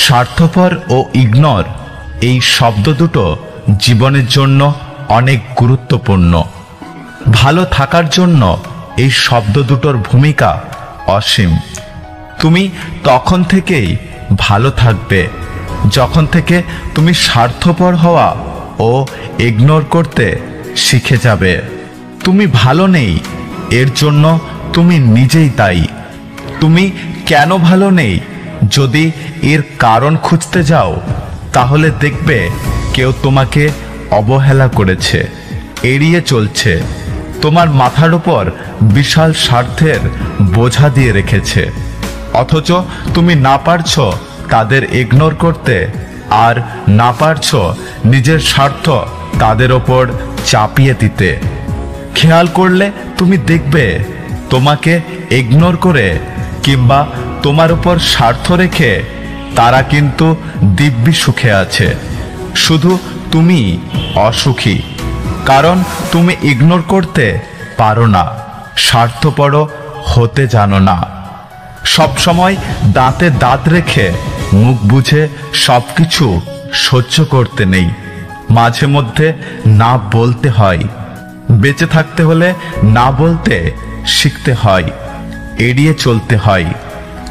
স্বার্থপর ও ইগনোর এই শব্দ দুটো জীবনের জন্য অনেক গুরুত্বপূর্ণ। ভালো থাকার জন্য এই শব্দ দুটোর ভূমিকা অসীম। তুমি তখন থেকেই ভালো থাকবে যখন থেকে তুমি স্বার্থপর হওয়া ও ইগনোর করতে শিখে যাবে। তুমি ভালো নেই এর জন্য তুমি নিজেই দায়ী। তুমি কেন ভালো নেই যদি এর কারণ খুঁজতে যাও, তাহলে দেখবে কেউ তোমাকে অবহেলা করেছে, এড়িয়ে চলছে, তোমার মাথার উপর বিশাল স্বার্থের বোঝা দিয়ে রেখেছে, অথচ তুমি না পারছো তাদের ইগনোর করতে, আর না পারছো নিজের স্বার্থ তাদের ওপর চাপিয়ে দিতে। খেয়াল করলে তুমি দেখবে তোমাকে ইগনোর করে কিংবা তোমার উপর স্বার্থ রেখে তারা কিন্তু দিব্যি সুখে আছে, শুধু তুমি অসুখী, কারণ তুমি ইগনোর করতে পারো না, স্বার্থপর হতে জানো না। সবসময় দাঁতে দাঁত রেখে মুখ বুঝে সবকিছু সহ্য করতে নেই, মাঝে মধ্যে না বলতে হয়। বেঁচে থাকতে হলে না বলতে শিখতে হয়, এড়িয়ে চলতে হয়।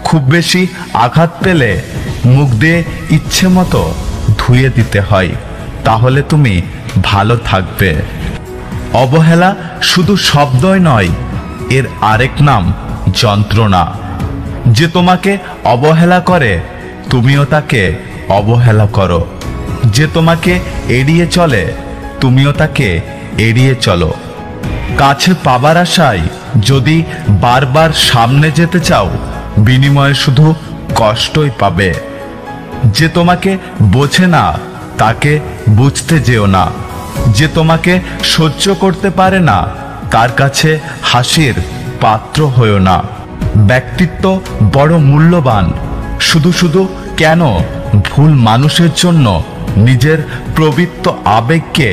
খুব বেশি আঘাত পেলে মুখ দিয়ে ইচ্ছে মতো ধুয়ে দিতে হয়, তাহলে তুমি ভালো থাকবে। অবহেলা শুধু শব্দই নয়, এর আরেক নাম যন্ত্রণা। যে তোমাকে অবহেলা করে তুমিও তাকে অবহেলা করো। যে তোমাকে এড়িয়ে চলে তুমিও তাকে এড়িয়ে চলো। কাছে পাবার আশায় যদি বারবার সামনে যেতে চাও, বিনিময়ে শুধু কষ্টই পাবে। যে তোমাকে বোঝে না তাকে বুঝতে যেও না। যে তোমাকে সহ্য করতে পারে না তার কাছে হাসির পাত্র হয়ো না। ব্যক্তিত্ব বড় মূল্যবান, শুধু শুধু কেন ভুল মানুষের জন্য নিজের প্রবৃত্ত আবেগকে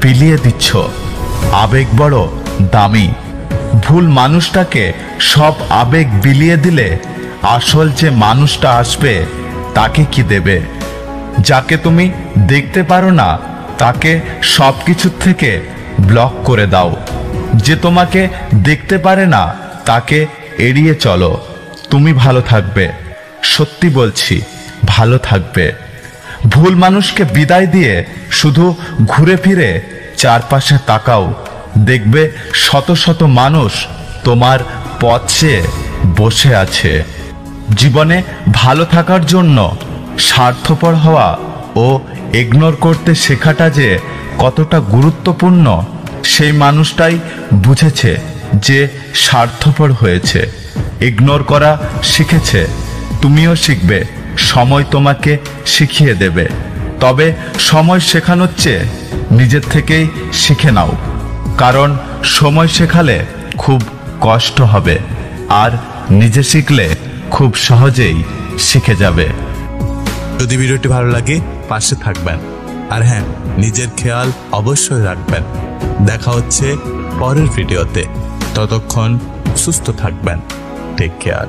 বিলিয়ে দিচ্ছ? আবেগ বড় দামি। ভুল মানুষটাকে সব আবেগ বিলিয়ে দিলে আসল যে মানুষটা আসবে তাকে কি দেবে? যাকে তুমি দেখতে পারো না তাকে সব কিছু থেকে ব্লক করে দাও। যে তোমাকে দেখতে পারে না তাকে এড়িয়ে চলো। তুমি ভালো থাকবে, সত্যি বলছি ভালো থাকবে। ভুল মানুষকে বিদায় দিয়ে শুধু ঘুরে ফিরে চারপাশে তাকাও, দেখবে শত শত মানুষ তোমার পথ চেয়ে বসে আছে। জীবনে ভালো থাকার জন্য স্বার্থপর হওয়া ও ইগনোর করতে শেখাটা যে কতটা গুরুত্বপূর্ণ, সেই মানুষটাই বুঝেছে যে স্বার্থপর হয়েছে, ইগনোর করা শিখেছে। তুমিও শিখবে, সময় তোমাকে শিখিয়ে দেবে। তবে সময় শেখানোর চেয়ে নিজের থেকেই শিখে নাও, কারণ সময় শেখালে খুব কষ্ট হবে, আর নিজে শিখলে খুব সহজেই শিখে যাবে। যদি ভিডিওটি ভালো লাগে পাশে থাকবেন, আর হ্যাঁ, নিজের খেয়াল অবশ্যই রাখবেন। দেখা হচ্ছে পরের ভিডিওতে, ততক্ষণ সুস্থ থাকবেন। Take care.